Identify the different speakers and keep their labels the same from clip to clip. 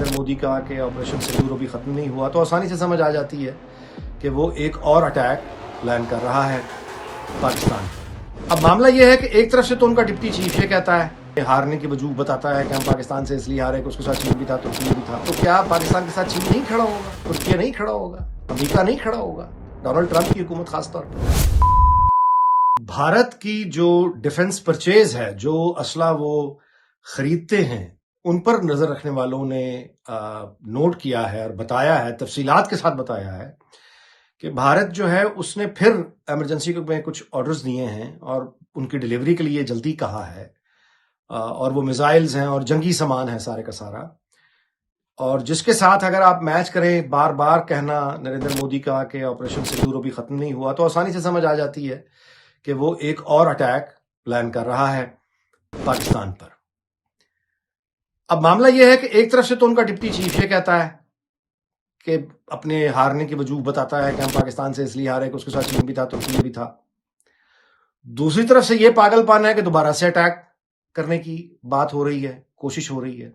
Speaker 1: نریندر مودی کا کہ آپریشن سندور ابھی ختم نہیں ہوا تو آسانی سے سمجھ آ جاتی ہے کہ وہ ایک اور اٹیک پلان کر رہا ہے پاکستان پر۔ اب معاملہ یہ ہے کہ ایک طرف سے تو ان کا ڈپٹی چیف یہ کہتا ہے کہ ہارنے کی وجوہ بتاتا ہے کہ ہم پاکستان سے اس لیے ہارے کہ اس کے ساتھ چین بھی تھا، ترکی بھی تھا۔ تو کیا پاکستان کے ساتھ چین نہیں کھڑا ہوگا، ترکی نہیں کھڑا ہوگا، امریکہ نہیں کھڑا ہوگا، ڈونلڈ ٹرمپ کی حکومت خاص طور پر؟ بھارت کی جو ڈیفنس پرچیز ہے، جو اسلحہ وہ خریدتے ہیں، ان پر نظر رکھنے والوں نے نوٹ کیا ہے اور بتایا ہے، تفصیلات کے ساتھ بتایا ہے کہ بھارت جو ہے اس نے پھر ایمرجنسی میں کچھ آرڈرز دیے ہیں اور ان کی ڈیلیوری کے لیے جلدی کہا ہے، اور وہ میزائلز ہیں اور جنگی سامان ہے سارے کا سارا، اور جس کے ساتھ اگر آپ میچ کریں بار بار کہنا نریندر مودی کا کہ آپریشن سندور ابھی ختم نہیں ہوا تو آسانی سے سمجھ آ جاتی ہے کہ وہ ایک اور اٹیک پلان کر رہا ہے پاکستان پر۔ اب معاملہ یہ ہے کہ ایک طرف سے تو ان کا ڈپٹی چیف یہ کہتا ہے کہ اپنے ہارنے کی وجوہ بتاتا ہے کہ ہم پاکستان سے اس لیے ہارے کہ اس کے ساتھ چین بھی تھا، ترکی بھی تھا۔ دوسری طرف سے یہ پاگل پان ہے کہ دوبارہ سے اٹیک کرنے کی بات ہو رہی ہے، کوشش ہو رہی ہے۔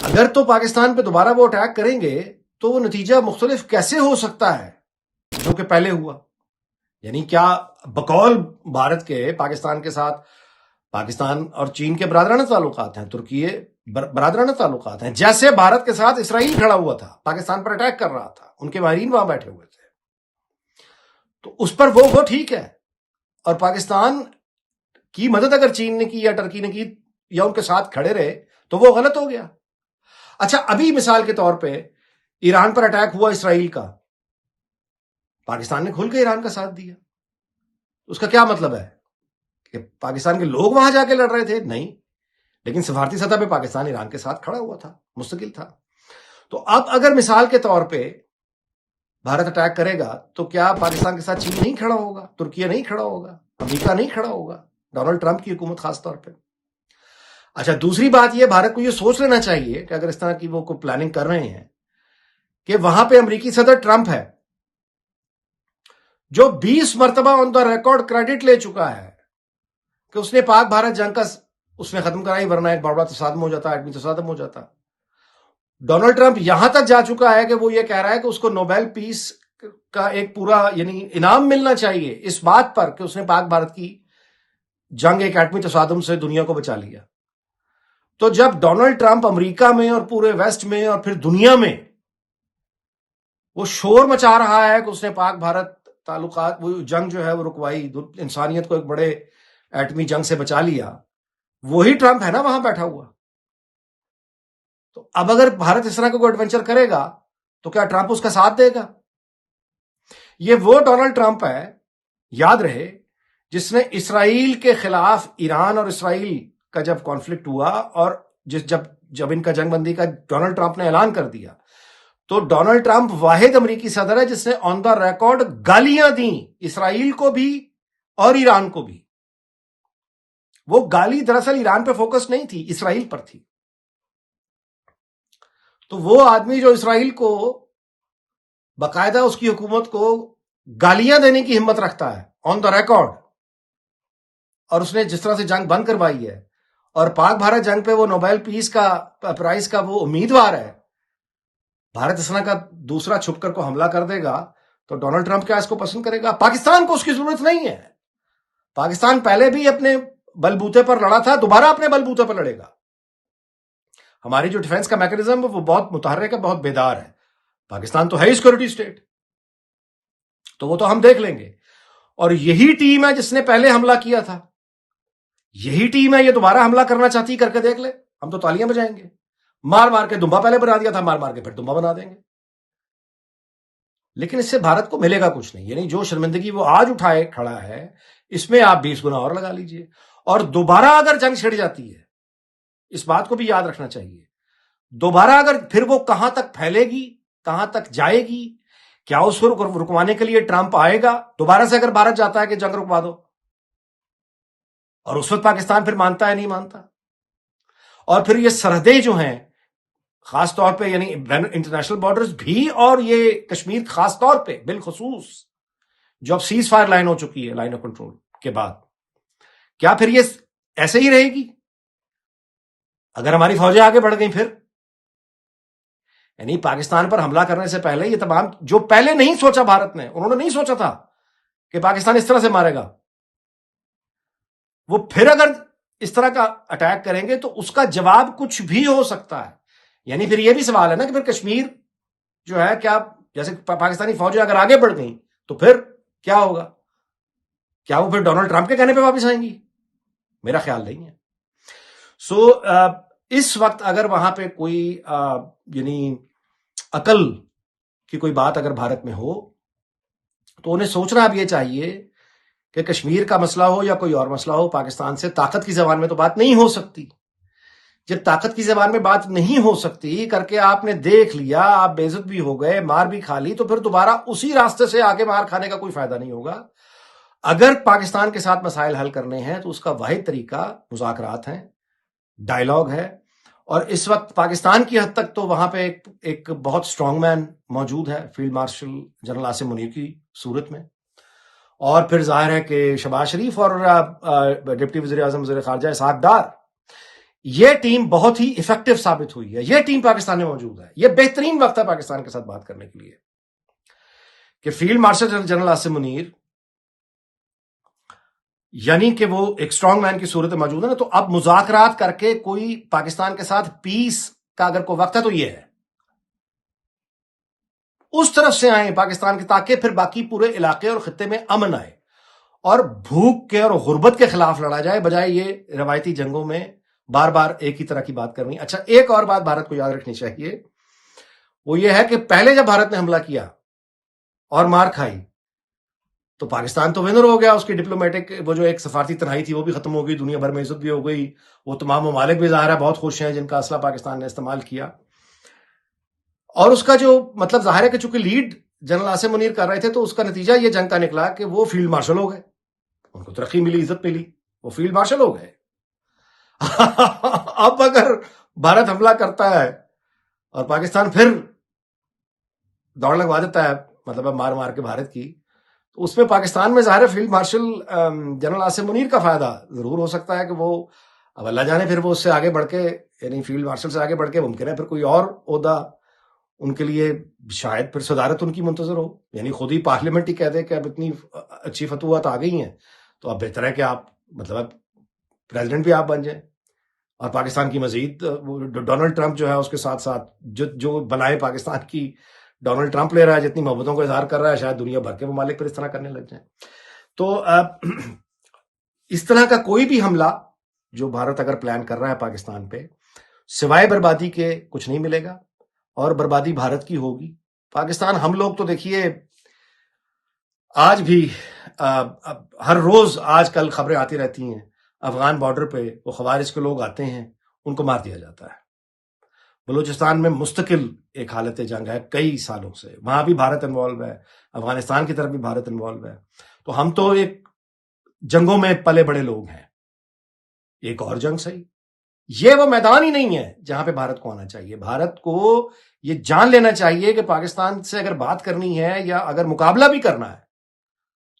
Speaker 1: اگر تو پاکستان پہ دوبارہ وہ اٹیک کریں گے تو وہ نتیجہ مختلف کیسے ہو سکتا ہے جو کہ پہلے ہوا؟ یعنی کیا بقول بھارت کے پاکستان کے ساتھ پاکستان اور چین کے برادرانہ تعلقات ہیں، ترکی برادرانہ تعلقات ہیں، جیسے بھارت کے ساتھ اسرائیل کھڑا ہوا تھا، پاکستان پر اٹیک کر رہا تھا، ان کے ماہرین وہاں بیٹھے ہوئے تھے، تو اس پر وہ ٹھیک ہے، اور پاکستان کی مدد اگر چین نے کی یا ٹرکی نے کی یا ان کے ساتھ کھڑے رہے تو وہ غلط ہو گیا۔ اچھا، ابھی مثال کے طور پہ ایران پر اٹیک ہوا اسرائیل کا، پاکستان نے کھل کے ایران کا ساتھ دیا، اس کا کیا مطلب ہے کہ پاکستان کے لوگ وہاں جا کے لڑ رہے تھے؟ نہیں، لیکن سفارتی سطح پہ پاکستان ایران کے ساتھ کھڑا ہوا تھا، مستقل تھا۔ تو اب اگر مثال کے طور پہ بھارت اٹیک کرے گا تو کیا پاکستان کے ساتھ چین نہیں کھڑا ہوگا، ترکی نہیں کھڑا ہوگا، امریکہ نہیں کھڑا ہوگا، ڈونلڈ ٹرمپ کی حکومت خاص طور پہ؟ اچھا، دوسری بات یہ، بھارت کو یہ سوچ لینا چاہیے کہ اگر اس طرح کی وہ کوئی پلاننگ کر رہے ہیں کہ وہاں پہ امریکی صدر ٹرمپ ہے جو 20 مرتبہ آن دا ریکارڈ کریڈٹ لے چکا ہے کہ اس نے پاک بھارت جنگ کا اس نے ختم کرائی، ورنہ ایک بڑا تصادم ہو جاتا، ایٹمی تصادم ہو جاتا۔ ڈونلڈ ٹرمپ یہاں تک جا چکا ہے کہ وہ یہ کہہ رہا ہے کہ اس کو نوبیل پیس کا ایک پورا یعنی انعام ملنا چاہیے اس بات پر کہ اس نے پاک بھارت کی جنگ ایک ایٹمی تصادم سے دنیا کو بچا لیا۔ تو جب ڈونلڈ ٹرمپ امریکہ میں اور پورے ویسٹ میں اور پھر دنیا میں وہ شور مچا رہا ہے کہ اس نے پاک بھارت تعلقات وہ جنگ جو ہے وہ رکوائی، انسانیت کو ایک بڑے ایٹمی جنگ سے بچا لیا، وہی ٹرمپ ہے نا وہاں بیٹھا ہوا۔ تو اب اگر بھارت اس طرح کا کوئی ایڈونچر کرے گا تو کیا ٹرمپ اس کا ساتھ دے گا؟ یہ وہ ڈونلڈ ٹرمپ ہے، یاد رہے، جس نے اسرائیل کے خلاف ایران اور اسرائیل کا جب کانفلکٹ ہوا اور جب ان کا جنگ بندی کا ڈونلڈ ٹرمپ نے اعلان کر دیا تو ڈونلڈ ٹرمپ واحد امریکی صدر ہے جس نے آن دا ریکارڈ گالیاں دیں اسرائیل کو بھی اور ایران کو بھی۔ وہ گالی دراصل ایران پہ فوکس نہیں تھی، اسرائیل پر تھی۔ تو وہ آدمی جو اسرائیل کو باقاعدہ اس کی حکومت کو گالیاں دینے کی ہمت رکھتا ہے آن دا ریکارڈ، اور اس نے جس طرح سے جنگ بند کروائی ہے اور پاک بھارت جنگ پہ وہ نوبیل پیس کا پرائز کا وہ امیدوار ہے، بھارت اس طرح کا دوسرا چھپ کر کو حملہ کر دے گا تو ڈونلڈ ٹرمپ کیا اس کو پسند کرے گا؟ پاکستان کو اس کی ضرورت نہیں ہے۔ پاکستان پہلے بھی اپنے بلبوتے پر لڑا تھا، دوبارہ اپنے بلبوتے پر لڑے گا۔ ہماری جو ڈیفنس کا میکانزم ہے وہ بہت متحرک ہے، بہت بیدار ہے۔ پاکستان تو ہے ہی سیکورٹی اسٹیٹ، تو وہ تو ہم دیکھ لیں گے۔ اور یہی ٹیم ہے جس نے پہلے حملہ کیا تھا، یہی ٹیم ہے یہ دوبارہ حملہ کرنا چاہتی، کر کے دیکھ لے، ہم تو تالیاں بجائیں گے۔ مار مار کے دمبا پہلے بنا دیا تھا، مار مار کے پھر دمبا بنا دیں گے۔ لیکن اس سے بھارت کو ملے گا کچھ نہیں، یعنی جو شرمندگی وہ آج اٹھائے کھڑا ہے اس میں آپ 20 گنا اور لگا لیجئے، اور دوبارہ اگر جنگ چھڑ جاتی ہے، اس بات کو بھی یاد رکھنا چاہیے، دوبارہ اگر پھر وہ کہاں تک پھیلے گی، کہاں تک جائے گی، کیا اس کو رکوانے کے لیے ٹرمپ آئے گا دوبارہ سے؟ اگر بھارت جاتا ہے کہ جنگ رکوا دو، اور اس وقت پاکستان پھر مانتا ہے نہیں مانتا، اور پھر یہ سرحدیں جو ہیں خاص طور پہ یعنی انٹرنیشنل بارڈرز بھی، اور یہ کشمیر خاص طور پہ بالخصوص جو اب سیز فائر لائن ہو چکی ہے، لائن آف کنٹرول کے بعد، کیا پھر یہ ایسے ہی رہے گی؟ اگر ہماری فوجیں آگے بڑھ گئیں پھر یعنی پاکستان پر حملہ کرنے سے پہلے یہ تمام جو پہلے نہیں سوچا بھارت نے، انہوں نے نہیں سوچا تھا کہ پاکستان اس طرح سے مارے گا، وہ پھر اگر اس طرح کا اٹیک کریں گے تو اس کا جواب کچھ بھی ہو سکتا ہے. یعنی پھر یہ بھی سوال ہے نا کہ پھر کشمیر جو ہے کیا، جیسے پاکستانی فوجیں اگر آگے بڑھ گئیں تو پھر کیا ہوگا؟ کیا وہ پھر ڈونلڈ ٹرمپ کے کہنے پہ واپس آئیں گی؟ میرا خیال نہیں ہے. سو اس وقت اگر وہاں پہ کوئی یعنی عقل کی کوئی بات اگر بھارت میں ہو تو انہیں سوچنا اب یہ چاہیے کہ کشمیر کا مسئلہ ہو یا کوئی اور مسئلہ ہو، پاکستان سے طاقت کی زبان میں تو بات نہیں ہو سکتی. جب طاقت کی زبان میں بات نہیں ہو سکتی کر کے آپ نے دیکھ لیا، آپ بے عزت بھی ہو گئے، مار بھی کھا لی، تو پھر دوبارہ اسی راستے سے آگے مار کھانے کا کوئی فائدہ نہیں ہوگا. اگر پاکستان کے ساتھ مسائل حل کرنے ہیں تو اس کا واحد طریقہ مذاکرات ہیں، ڈائیلاگ ہے. اور اس وقت پاکستان کی حد تک تو وہاں پہ ایک بہت سٹرونگ مین موجود ہے field marshal general Asim Munir کی صورت میں، اور پھر ظاہر ہے کہ شہباز شریف اور ڈپٹی وزیر اعظم وزیر خارجہ اسحاق ڈار، یہ ٹیم بہت ہی افیکٹو ثابت ہوئی ہے. یہ ٹیم پاکستان میں موجود ہے. یہ بہترین وقت ہے پاکستان کے ساتھ بات کرنے کے لیے کہ field marshal general Asim Munir یعنی کہ وہ ایک سٹرونگ مین کی صورت موجود ہے نا، تو اب مذاکرات کر کے کوئی پاکستان کے ساتھ پیس کا اگر کوئی وقت ہے تو یہ ہے. اس طرف سے آئیں پاکستان کے، تاکہ پھر باقی پورے علاقے اور خطے میں امن آئے اور بھوک کے اور غربت کے خلاف لڑا جائے، بجائے یہ روایتی جنگوں میں بار بار ایک ہی طرح کی بات کرنی. اچھا، ایک اور بات بھارت کو یاد رکھنی چاہیے، وہ یہ ہے کہ پہلے جب بھارت نے حملہ کیا اور مار کھائی تو پاکستان تو ونر ہو گیا. اس کی ڈپلومیٹک وہ جو ایک سفارتی تنہائی تھی وہ بھی ختم ہو گئی، دنیا بھر میں عزت بھی ہو گئی. وہ تمام ممالک بھی ظاہر ہے بہت خوش ہیں جن کا اسلحہ پاکستان نے استعمال کیا. اور اس کا جو مطلب ظاہر ہے کہ چونکہ لیڈ جنرل عاصم منیر کر رہے تھے تو اس کا نتیجہ یہ جنگ کا نکلا کہ وہ فیلڈ مارشل ہو گئے، ان کو ترقی ملی، عزت ملی، وہ فیلڈ مارشل ہو گئے. اب اگر بھارت حملہ کرتا ہے اور پاکستان پھر دوڑ لگوا دیتا ہے، مطلب اب مار مار کے بھارت کی، تو اس میں پاکستان میں ظاہر field marshal general Asim Munir کا فائدہ ضرور ہو سکتا ہے کہ وہ اب اللہ جانے پھر وہ اس سے آگے بڑھ کے، یعنی فیلڈ مارشل سے آگے بڑھ کے ممکن ہے پھر کوئی اور عہدہ ان کے لیے، شاید پھر صدارت ان کی منتظر ہو. یعنی خود ہی پارلیمنٹ ہی کہہ دے کہ اب اتنی اچھی فتوحات آ گئی ہیں تو اب بہتر ہے کہ آپ مطلب پریزیڈنٹ بھی آپ بن جائیں، اور پاکستان کی مزید ڈونلڈ ٹرمپ جو ہے اس کے ساتھ ساتھ جو بنائے پاکستان کی ڈونلڈ ٹرمپ لے رہا ہے، جتنی محبتوں کا اظہار کر رہا ہے، شاید دنیا بھر کے ممالک پر اس طرح کرنے لگ جائیں. تو اس طرح کا کوئی بھی حملہ جو بھارت اگر پلان کر رہا ہے پاکستان پہ، سوائے بربادی کے کچھ نہیں ملے گا، اور بربادی بھارت کی ہوگی. پاکستان، ہم لوگ تو دیکھیے آج بھی ہر روز آج کل خبریں آتی رہتی ہیں، افغان بارڈر پہ وہ خوارج کے لوگ آتے ہیں، ان کو مار دیا جاتا ہے. بلوچستان میں مستقل ایک حالت جنگ ہے کئی سالوں سے، وہاں بھی بھارت انوالو ہے، افغانستان کی طرف بھی بھارت انوالو ہے. تو ہم تو ایک جنگوں میں پلے بڑے لوگ ہیں. ایک اور جنگ صحیح، یہ وہ میدان ہی نہیں ہے جہاں پہ بھارت کو آنا چاہیے. بھارت کو یہ جان لینا چاہیے کہ پاکستان سے اگر بات کرنی ہے یا اگر مقابلہ بھی کرنا ہے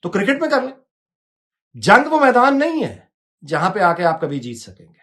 Speaker 1: تو کرکٹ میں کر لیں. جنگ وہ میدان نہیں ہے جہاں پہ آ کے آپ کبھی جیت سکیں گے.